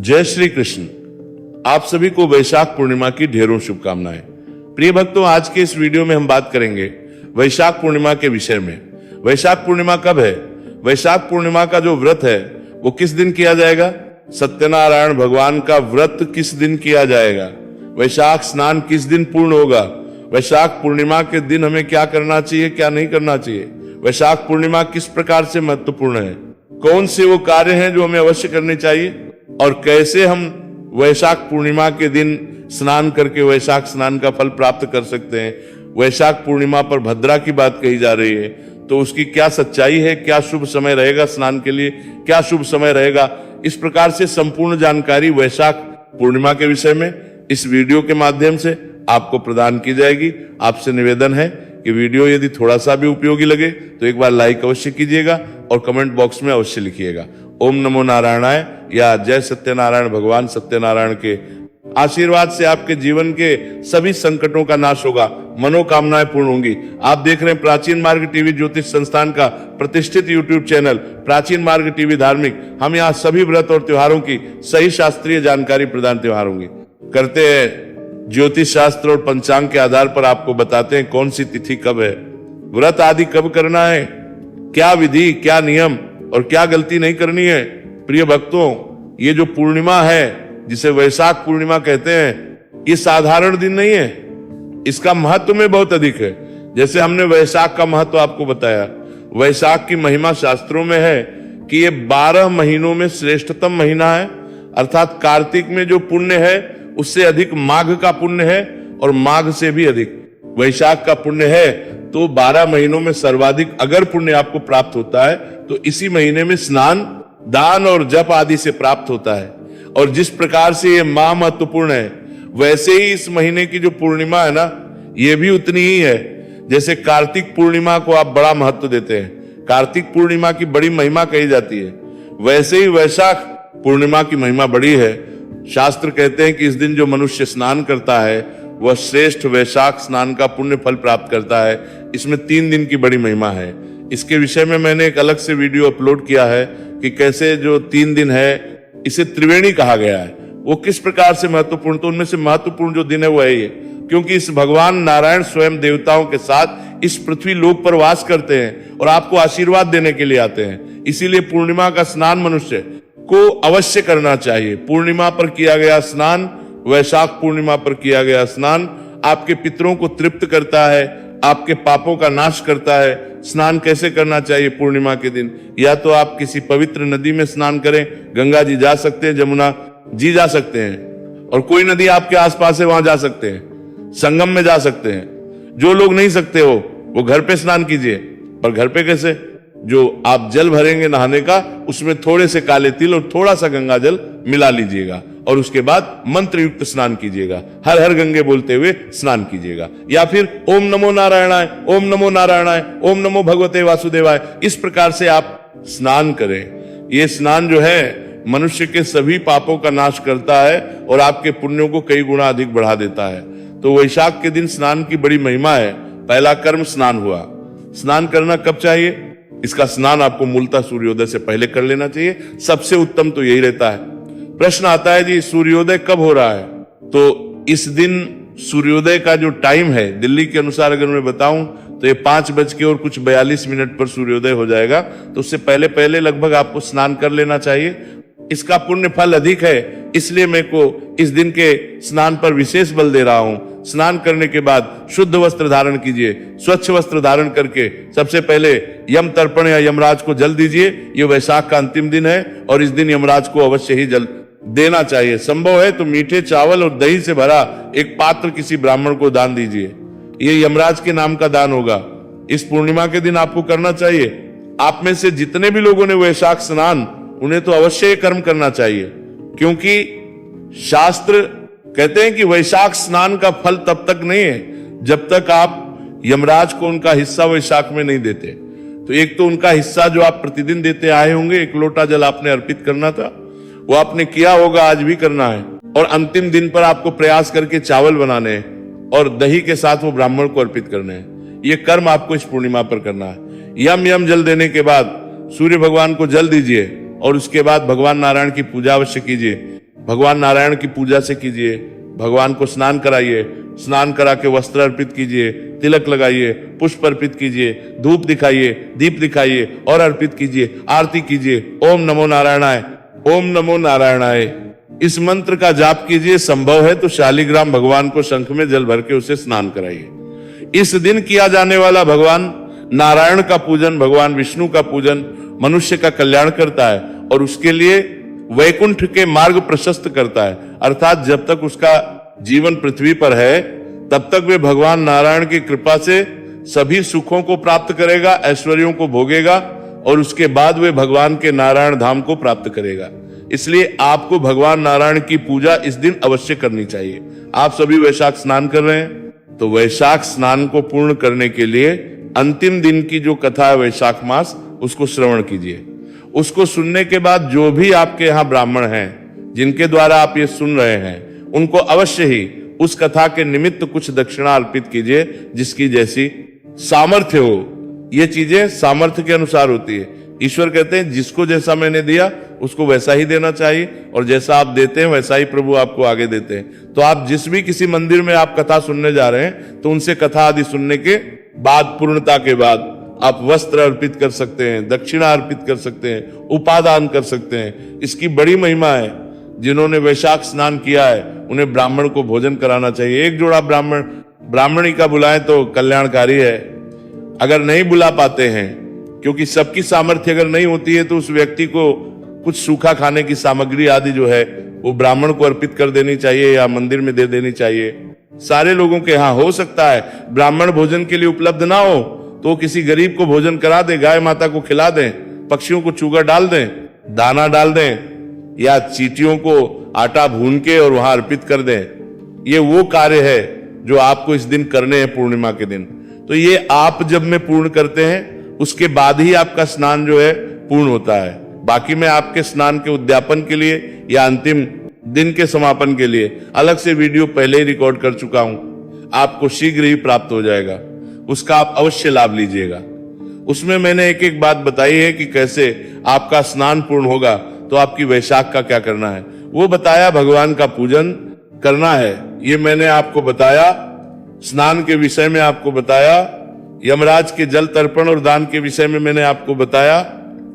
जय श्री कृष्ण। आप सभी को वैशाख पूर्णिमा की ढेरों शुभकामनाएं। प्रिय भक्तों, आज के इस वीडियो में हम बात करेंगे वैशाख पूर्णिमा के विषय में। वैशाख पूर्णिमा कब है? वैशाख पूर्णिमा का जो व्रत है वो किस दिन किया जाएगा? सत्यनारायण भगवान का व्रत किस दिन किया जाएगा? वैशाख स्नान किस दिन पूर्ण होगा? वैशाख पूर्णिमा के दिन हमें क्या करना चाहिए, क्या नहीं करना चाहिए? वैशाख पूर्णिमा किस प्रकार से महत्वपूर्ण है? कौन से वो कार्य हैं जो हमें अवश्य करने चाहिए और कैसे हम वैशाख पूर्णिमा के दिन स्नान करके वैशाख स्नान का फल प्राप्त कर सकते हैं? वैशाख पूर्णिमा पर भद्रा की बात कही जा रही है, तो उसकी क्या सच्चाई है? क्या शुभ समय रहेगा स्नान के लिए? क्या शुभ समय रहेगा? इस प्रकार से संपूर्ण जानकारी वैशाख पूर्णिमा के विषय में इस वीडियो के माध्यम से आपको प्रदान की जाएगी। आपसे निवेदन है कि वीडियो यदि थोड़ा सा भी उपयोगी लगे तो एक बार लाइक अवश्य कीजिएगा और कमेंट बॉक्स में अवश्य लिखिएगा। ओम नमो नारायणाय या जय सत्यनारायण भगवान सत्यनारायण के आशीर्वाद से आपके जीवन के सभी संकटों का नाश होगा, मनोकामनाएं पूर्ण होंगी। आप देख रहे हैं प्राचीन मार्ग टीवी ज्योतिष संस्थान का प्रतिष्ठित यूट्यूब चैनल प्राचीन मार्ग टीवी धार्मिक। हम यहाँ सभी व्रत और त्योहारों की सही शास्त्रीय जानकारी प्रदान त्योहार होंगी करते हैं। ज्योतिष शास्त्र और पंचांग के आधार पर आपको बताते हैं कौन सी तिथि कब है, व्रत आदि कब करना है, क्या विधि, क्या नियम और क्या गलती नहीं करनी है। प्रिय भक्तों, ये जो पूर्णिमा है जिसे वैशाख पूर्णिमा कहते हैं, ये साधारण दिन नहीं है, इसका महत्व में बहुत अधिक है। जैसे हमने वैशाख का महत्व आपको बताया, वैशाख की महिमा शास्त्रों में है कि ये 12 महीनों में श्रेष्ठतम महीना है। अर्थात कार्तिक में जो पुण्य है उससे अधिक माघ का पुण्य है और माघ से भी अधिक वैशाख का पुण्य है। तो 12 महीनों में सर्वाधिक अगर पुण्य आपको प्राप्त होता है तो इसी महीने में स्नान, दान और जप आदि से प्राप्त होता है। और जिस प्रकार से ये माह महत्वपूर्ण है, वैसे ही इस महीने की जो पूर्णिमा है ना, ये भी उतनी ही है। जैसे कार्तिक पूर्णिमा को आप बड़ा महत्व देते हैं, कार्तिक पूर्णिमा की बड़ी महिमा कही जाती है, वैसे ही वैशाख पूर्णिमा की महिमा बड़ी है। शास्त्र कहते हैं कि इस दिन जो मनुष्य स्नान करता है वह श्रेष्ठ वैशाख स्नान का पुण्य फल प्राप्त करता है। इसमें 3 दिन की बड़ी महिमा है। इसके विषय में मैंने एक अलग से वीडियो अपलोड किया है कि कैसे जो 3 दिन है इसे त्रिवेणी कहा गया है, वो किस प्रकार से महत्वपूर्ण। तो उनमें से महत्वपूर्ण जो दिन है वो है ये, क्योंकि इस भगवान नारायण स्वयं देवताओं के साथ इस पृथ्वी लोक पर वास करते हैं और आपको आशीर्वाद देने के लिए आते हैं। इसीलिए पूर्णिमा का स्नान मनुष्य को अवश्य करना चाहिए। पूर्णिमा पर किया गया स्नान, वैशाख पूर्णिमा पर किया गया स्नान आपके पितरों को तृप्त करता है, आपके पापों का नाश करता है। स्नान कैसे करना चाहिए पूर्णिमा के दिन? या तो आप किसी पवित्र नदी में स्नान करें, गंगा जी जा सकते हैं, जमुना जी जा सकते हैं, और कोई नदी आपके आसपास है वहां जा सकते हैं, संगम में जा सकते हैं। जो लोग नहीं सकते हो वो घर पे स्नान कीजिए। पर घर पे कैसे? जो आप जल भरेंगे नहाने का, उसमें थोड़े से काले तिल और थोड़ा सा गंगा जल मिला लीजिएगा और उसके बाद मंत्र युक्त स्नान कीजिएगा। हर हर गंगे बोलते हुए स्नान कीजिएगा। या फिर ओम नमो नारायणाय, ओम नमो नारायणाय, ओम नमो भगवते वासुदेवाय, इस प्रकार से आप स्नान करें। ये स्नान जो है मनुष्य के सभी पापों का नाश करता है और आपके पुण्यों को कई गुना अधिक बढ़ा देता है। तो वैशाख के दिन स्नान की बड़ी महिमा है। पहला कर्म स्नान हुआ। स्नान करना कब चाहिए? इसका स्नान आपको मूलतः सूर्योदय से पहले कर लेना चाहिए। सबसे उत्तम तो यही रहता है। प्रश्न आता है जी सूर्योदय कब हो रहा है? तो इस दिन सूर्योदय का जो टाइम है दिल्ली के अनुसार अगर मैं बताऊं तो ये 5:42 पर सूर्योदय हो जाएगा। तो उससे पहले पहले लगभग आपको स्नान कर लेना चाहिए। इसका पुण्य फल अधिक है, इसलिए मैं को इस दिन के स्नान पर विशेष बल दे रहा हूं। स्नान करने के बाद शुद्ध वस्त्र धारण कीजिए। स्वच्छ वस्त्र धारण करके सबसे पहले यम तर्पण या यमराज को जल दीजिए। ये वैशाख का अंतिम दिन है और इस दिन यमराज को अवश्य ही जल देना चाहिए। संभव है तो मीठे चावल और दही से भरा एक पात्र किसी ब्राह्मण को दान दीजिए। ये यमराज के नाम का दान होगा। इस पूर्णिमा के दिन आपको करना चाहिए। आप में से जितने भी लोगों ने वैशाख स्नान, उन्हें तो अवश्य ये कर्म करना चाहिए, क्योंकि शास्त्र कहते हैं कि वैशाख स्नान का फल तब तक नहीं है जब तक आप यमराज को उनका हिस्सा वैशाख में नहीं देते। तो एक तो उनका हिस्सा जो आप प्रतिदिन देते आए होंगे, 1 लोटा जल आपने अर्पित करना था, वो आपने किया होगा, आज भी करना है। और अंतिम दिन पर आपको प्रयास करके चावल बनाने हैं और दही के साथ वो ब्राह्मण को अर्पित करने हैं। ये कर्म आपको इस पूर्णिमा पर करना है। यम जल देने के बाद सूर्य भगवान को जल दीजिए और उसके बाद भगवान नारायण की पूजा अवश्य कीजिए। भगवान नारायण की पूजा से कीजिए, भगवान को स्नान कराइए, स्नान करा के वस्त्र अर्पित कीजिए, तिलक लगाइए, पुष्प अर्पित कीजिए, धूप दिखाइए, दीप दिखाइए और अर्पित कीजिए, आरती कीजिए। ओम नमो नारायणाय, ओम नमो नारायणाय, इस मंत्र का जाप कीजिए। संभव है तो शालिग्राम भगवान को शंख में जल भर के उसे स्नान कराइए। इस दिन किया जाने वाला भगवान नारायण का पूजन, भगवान विष्णु का पूजन मनुष्य का कल्याण करता है और उसके लिए वैकुंठ के मार्ग प्रशस्त करता है। अर्थात जब तक उसका जीवन पृथ्वी पर है तब तक वे भगवान नारायण की कृपा से सभी सुखों को प्राप्त करेगा, ऐश्वर्यों को भोगेगा और उसके बाद वे भगवान के नारायण धाम को प्राप्त करेगा। इसलिए आपको भगवान नारायण की पूजा इस दिन अवश्य करनी चाहिए। आप सभी वैशाख स्नान कर रहे हैं तो वैशाख स्नान को पूर्ण करने के लिए अंतिम दिन की जो कथा है वैशाख मास, उसको श्रवण कीजिए। उसको सुनने के बाद जो भी आपके यहाँ ब्राह्मण हैं जिनके द्वारा आप ये सुन रहे हैं, उनको अवश्य ही उस कथा के निमित्त कुछ दक्षिणा अर्पित कीजिए, जिसकी जैसी सामर्थ्य हो। ये चीजें सामर्थ्य के अनुसार होती है। ईश्वर कहते हैं जिसको जैसा मैंने दिया उसको वैसा ही देना चाहिए, और जैसा आप देते हैं वैसा ही प्रभु आपको आगे देते हैं। तो आप जिस भी किसी मंदिर में आप कथा सुनने जा रहे हैं तो उनसे कथा आदि सुनने के बाद, पूर्णता के बाद आप वस्त्र अर्पित कर सकते हैं, दक्षिणा अर्पित कर सकते हैं, उपादान कर सकते हैं। इसकी बड़ी महिमा है। जिन्होंने वैशाख स्नान किया है उन्हें ब्राह्मण को भोजन कराना चाहिए। एक जोड़ा ब्राह्मणी का बुलाएं तो कल्याणकारी है। अगर नहीं बुला पाते हैं, क्योंकि सबकी सामर्थ्य अगर नहीं होती है, तो उस व्यक्ति को कुछ सूखा खाने की सामग्री आदि जो है वो ब्राह्मण को अर्पित कर देनी चाहिए या मंदिर में दे देनी चाहिए। सारे लोगों के यहाँ हो सकता है ब्राह्मण भोजन के लिए उपलब्ध ना हो तो किसी गरीब को भोजन करा दे, गाय माता को खिला दें, पक्षियों को चूगा डाल दें, दाना डाल दें, या चींटियों को आटा भून के और वहां अर्पित कर दें। ये वो कार्य है जो आपको इस दिन करने हैं, पूर्णिमा के दिन। तो ये आप जब में पूर्ण करते हैं उसके बाद ही आपका स्नान जो है पूर्ण होता है। बाकी मैं आपके स्नान के उद्यापन के लिए या अंतिम दिन के समापन के लिए अलग से वीडियो पहले ही रिकॉर्ड कर चुका हूं, आपको शीघ्र ही प्राप्त हो जाएगा। उसका आप अवश्य लाभ लीजिएगा। उसमें मैंने एक एक बात बताई है कि कैसे आपका स्नान पूर्ण होगा तो आपकी वैशाख का क्या करना है वो बताया। भगवान का पूजन करना है, ये मैंने आपको बताया। स्नान के विषय में आपको बताया, यमराज के जल तर्पण और दान के विषय में मैंने आपको बताया।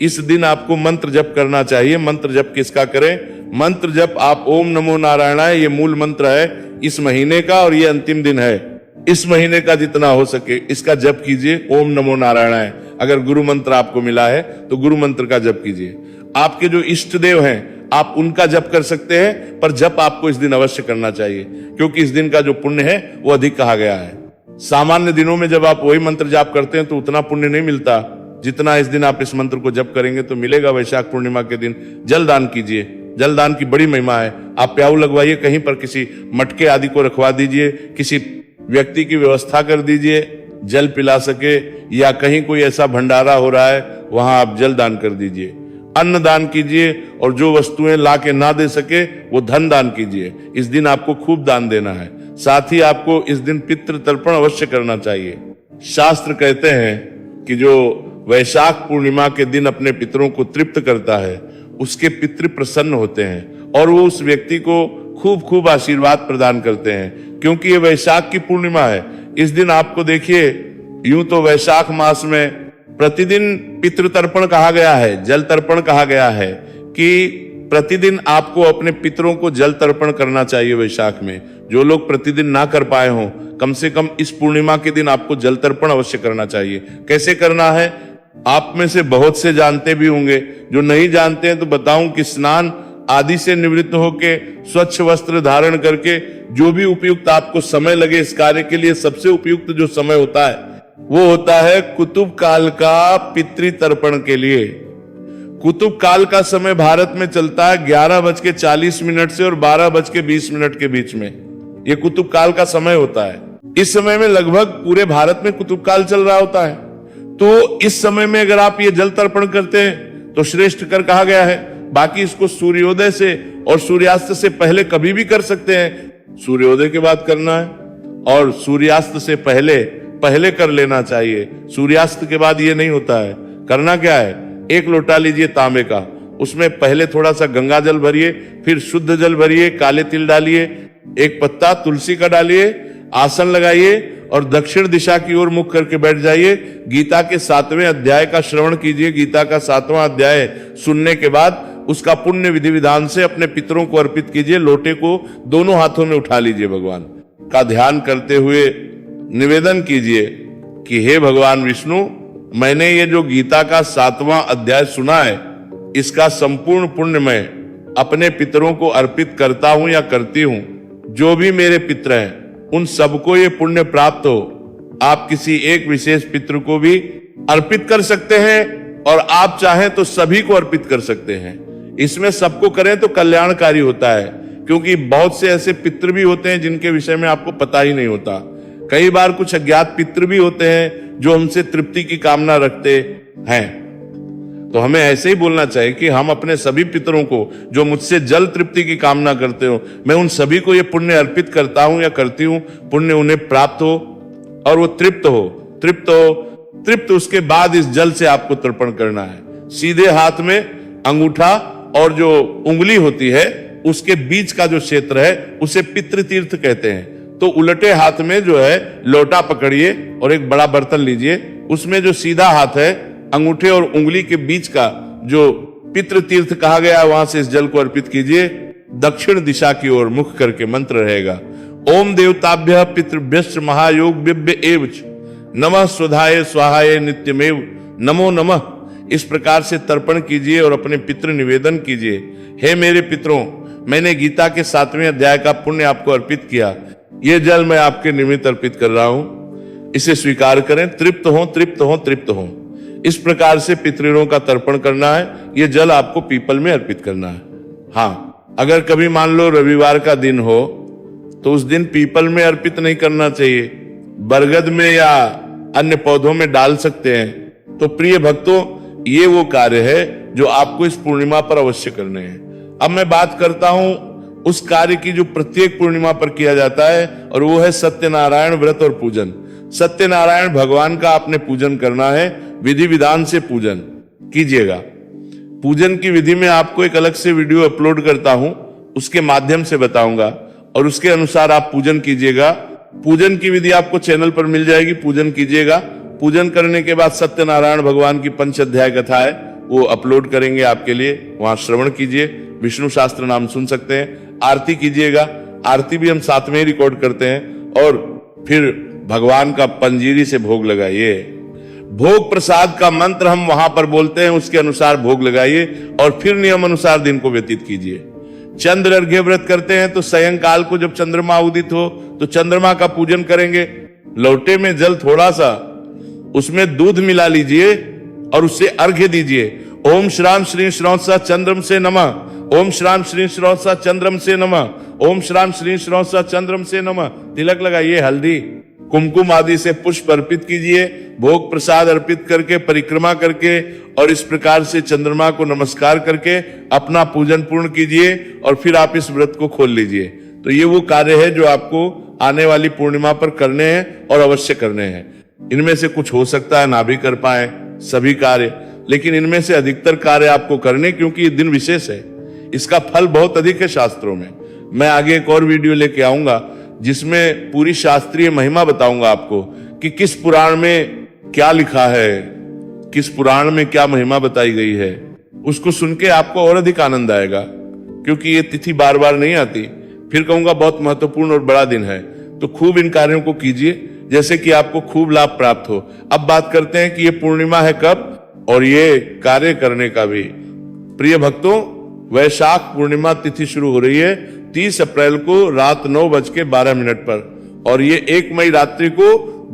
इस दिन आपको मंत्र जप करना चाहिए। मंत्र जप किसका करें? मंत्र जप आप ओम नमो नारायणाय, ये मूल मंत्र है इस महीने का और ये अंतिम दिन है। इस महीने का जितना हो सके इसका जप कीजिए, ओम नमो नारायणाय। अगर गुरु मंत्र आपको मिला है तो गुरु मंत्र का जप कीजिए। आपके जो इष्ट देव हैं आप उनका जप कर सकते हैं, पर जप आपको इस दिन अवश्य करना चाहिए, क्योंकि इस दिन का जो पुण्य है वो अधिक कहा गया है। सामान्य दिनों में जब आप वही मंत्र जाप करते हैं तो उतना पुण्य नहीं मिलता जितना इस दिन आप इस मंत्र को जप करेंगे तो मिलेगा। वैशाख पूर्णिमा के दिन जलदान कीजिए। जलदान की बड़ी महिमा है। आप प्याऊ लगवाइए, कहीं पर किसी मटके आदि को रखवा दीजिए, किसी व्यक्ति की व्यवस्था कर दीजिए जल पिला सके, या कहीं कोई ऐसा भंडारा हो रहा है वहां आप जल दान कर दीजिए। अन्न दान कीजिए, और जो वस्तुएं ला के ना दे सके वो धन दान कीजिए। इस दिन आपको खूब दान देना है। साथ ही आपको इस दिन पितृ तर्पण अवश्य करना चाहिए। शास्त्र कहते हैं कि जो वैशाख पूर्णिमा के दिन अपने पितरों को तृप्त करता है उसके पितृ प्रसन्न होते हैं और वो उस व्यक्ति को खूब खूब आशीर्वाद प्रदान करते हैं, क्योंकि ये वैशाख की पूर्णिमा है। इस दिन आपको देखिए, यूं तो वैशाख मास में प्रतिदिन पितृ तर्पण कहा गया है, जल तर्पण कहा गया है कि प्रतिदिन आपको अपने पितरों को जल तर्पण करना चाहिए। वैशाख में जो लोग प्रतिदिन ना कर पाए हों, कम से कम इस पूर्णिमा के दिन आपको जल तर्पण अवश्य करना चाहिए। कैसे करना है? आप में से बहुत से जानते भी होंगे, जो नहीं जानते हैं तो बताऊं कि स्नान आदि से निवृत्त होके स्वच्छ वस्त्र धारण करके जो भी उपयुक्त आपको समय लगे इस कार्य के लिए, सबसे उपयुक्त जो समय होता है वो होता है कुतुब काल का पितृ तर्पण के लिए। कुतुब काल का समय भारत में चलता है 11:40 से और 12:20 के बीच में। ये कुतुब काल का समय होता है। इस समय में लगभग पूरे भारत में कुतुब काल चल रहा होता है। तो इस समय में अगर आप ये जल तर्पण करते हैं तो श्रेष्ठ कर कहा गया है। बाकी इसको सूर्योदय से और सूर्यास्त से पहले कभी भी कर सकते हैं। सूर्योदय के बाद करना है और सूर्यास्त से पहले कर लेना चाहिए। सूर्यास्त के बाद ये नहीं होता है। करना क्या है? एक लोटा लीजिए तांबे का, उसमें पहले थोड़ा सा गंगा जल भरिए, फिर शुद्ध जल भरिए, काले तिल डालिए, एक पत्ता तुलसी का डालिए, आसन लगाइए और दक्षिण दिशा की ओर मुख करके बैठ जाइए। गीता के 7वें अध्याय का श्रवण कीजिए। गीता का 7वां अध्याय सुनने के बाद उसका पुण्य विधि विधान से अपने पितरों को अर्पित कीजिए। लोटे को दोनों हाथों में उठा लीजिए, भगवान का ध्यान करते हुए निवेदन कीजिए कि हे भगवान विष्णु, मैंने ये जो गीता का 7वां अध्याय सुना है, इसका संपूर्ण पुण्य मैं अपने पितरों को अर्पित करता हूं या करती हूं। जो भी मेरे पितर हैं उन सबको ये पुण्य प्राप्त हो। आप किसी एक विशेष पितृ को भी अर्पित कर सकते हैं और आप चाहें तो सभी को अर्पित कर सकते हैं। इसमें सबको करें तो कल्याणकारी होता है, क्योंकि बहुत से ऐसे पितृ भी होते हैं जिनके विषय में आपको पता ही नहीं होता। कई बार कुछ अज्ञात पितृ भी होते हैं जो हमसे तृप्ति की कामना रखते हैं। तो हमें ऐसे ही बोलना चाहिए कि हम अपने सभी पितरों को जो मुझसे जल तृप्ति की कामना करते हो, मैं उन सभी को ये पुण्य अर्पित करता हूं या करती हूं। पुण्य उन्हें प्राप्त हो और वो तृप्त हो। तृप्त उसके बाद इस जल से आपको तर्पण करना है। सीधे हाथ में अंगूठा और जो उंगली होती है उसके बीच का जो क्षेत्र है उसे पितृतीर्थ कहते हैं। तो उलटे हाथ में जो है लोटा पकड़िए और एक बड़ा बर्तन लीजिए, उसमें जो सीधा हाथ है अंगूठे और उंगली के बीच का जो पितृतीर्थ कहा गया है वहां से इस जल को अर्पित कीजिए। दक्षिण दिशा की ओर मुख करके मंत्र रहेगा, ओम देवताभ्य पितृभ्यश्च महायोगभ्य एवच नमः स्वधाय स्वाहाय नित्यमेव नमो नमः। इस प्रकार से तर्पण कीजिए और अपने पितृ निवेदन कीजिए, हे मेरे पितरों, मैंने गीता के 7वें अध्याय का पुण्य आपको अर्पित किया। यह जल मैं आपके निमित्त अर्पित कर रहा हूं, इसे स्वीकार करें। तृप्त हो, तृप्त हो, तृप्त हो। इस प्रकार से पितरों का तर्पण करना है। यह जल आपको पीपल में अर्पित करना है। हाँ, अगर कभी मान लो रविवार का दिन हो तो उस दिन पीपल में अर्पित नहीं करना चाहिए, बरगद में या अन्य पौधों में डाल सकते हैं। तो प्रिय भक्तों, ये वो कार्य है जो आपको इस पूर्णिमा पर अवश्य करने हैं। अब मैं बात करता हूं उस कार्य की जो प्रत्येक पूर्णिमा पर किया जाता है, और वो है सत्यनारायण व्रत और पूजन। सत्यनारायण भगवान का आपने पूजन करना है, विधि विधान से पूजन कीजिएगा। पूजन की विधि में आपको एक अलग से वीडियो अपलोड करता हूं, उसके माध्यम से बताऊंगा और उसके अनुसार आप पूजन कीजिएगा। पूजन की विधि आपको चैनल पर मिल जाएगी, पूजन कीजिएगा। पूजन करने के बाद सत्यनारायण भगवान की 5 अध्याय कथा है, वो अपलोड करेंगे आपके लिए, वहां श्रवण कीजिए। विष्णु शास्त्र नाम सुन सकते हैं। आरती कीजिएगा, आरती भी हम साथ में ही रिकॉर्ड करते हैं। और फिर भगवान का पंजीरी से भोग लगाइए। भोग प्रसाद का मंत्र हम वहां पर बोलते हैं, उसके अनुसार भोग लगाइए और फिर नियम अनुसार दिन को व्यतीत कीजिए। चंद्र अर्घ्य व्रत करते हैं तो सायंकाल को जब चंद्रमा उदित हो तो चंद्रमा का पूजन करेंगे। लोटे में जल थोड़ा सा, उसमें दूध मिला लीजिए और उससे अर्घ्य दीजिए। ओम श्राम श्री श्रौसा चंद्रम से नमः, ओम श्राम श्री श्रौसा चंद्रम से नमः, ओम श्राम श्री श्रौसा चंद्रम से नमः। तिलक लगाइए, हल्दी कुमकुम आदि से पुष्प अर्पित कीजिए। भोग प्रसाद अर्पित करके, परिक्रमा करके और इस प्रकार से चंद्रमा को नमस्कार करके अपना पूजन पूर्ण कीजिए और फिर आप इस व्रत को खोल लीजिए। तो ये वो कार्य है जो आपको आने वाली पूर्णिमा पर करने हैं और अवश्य करने हैं। इनमें से कुछ हो सकता है ना भी कर पाए सभी कार्य, लेकिन इनमें से अधिकतर कार्य आपको करने, क्योंकि ये दिन विशेष है, इसका फल बहुत अधिक है शास्त्रों में। मैं आगे एक और वीडियो लेके आऊंगा जिसमें पूरी शास्त्रीय महिमा बताऊंगा आपको कि किस पुराण में क्या लिखा है, किस पुराण में क्या महिमा बताई गई है। उसको सुन के आपको और अधिक आनंद आएगा, क्योंकि ये तिथि बार बार नहीं आती। फिर कहूंगा बहुत महत्वपूर्ण और बड़ा दिन है, तो खूब इन कार्यों को कीजिए जैसे कि आपको खूब लाभ प्राप्त हो। अब बात करते हैं कि ये पूर्णिमा है कब और ये कार्य करने का भी। प्रिय भक्तों, वैशाख पूर्णिमा तिथि शुरू हो रही है 30 अप्रैल को रात 9:12 पर और ये 1 मई रात्रि को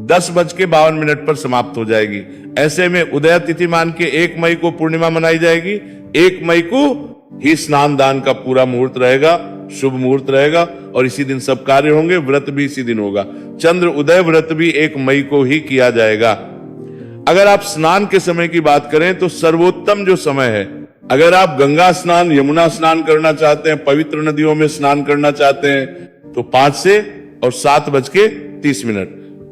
10:52 पर समाप्त हो जाएगी। ऐसे में उदय तिथि मान के 1 मई को पूर्णिमा मनाई जाएगी। 1 मई को ही स्नान दान का पूरा मुहूर्त रहेगा, शुभ मुहूर्त रहेगा और इसी दिन सब कार्य होंगे। व्रत भी इसी दिन होगा। चंद्र उदय व्रत भी 1 मई को ही किया जाएगा। अगर आप स्नान के समय की बात करें तो सर्वोत्तम जो समय है, अगर आप गंगा स्नान, यमुना स्नान करना चाहते हैं, पवित्र नदियों में स्नान करना चाहते हैं तो 5 से और 7:30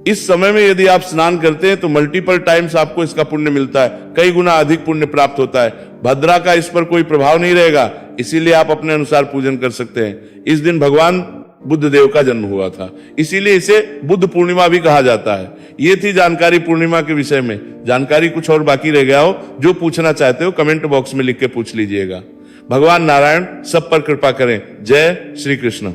इस समय में यदि आप स्नान करते हैं तो मल्टीपल टाइम्स आपको इसका पुण्य मिलता है, कई गुना अधिक पुण्य प्राप्त होता है। भद्रा का इस पर कोई प्रभाव नहीं रहेगा, इसीलिए आप अपने अनुसार पूजन कर सकते हैं। इस दिन भगवान बुद्ध देव का जन्म हुआ था, इसीलिए इसे बुद्ध पूर्णिमा भी कहा जाता है। ये थी जानकारी पूर्णिमा के विषय में। जानकारी कुछ और बाकी रह गया हो, जो पूछना चाहते हो कमेंट बॉक्स में लिख के पूछ लीजिएगा। भगवान नारायण सब पर कृपा करें। जय श्री कृष्ण।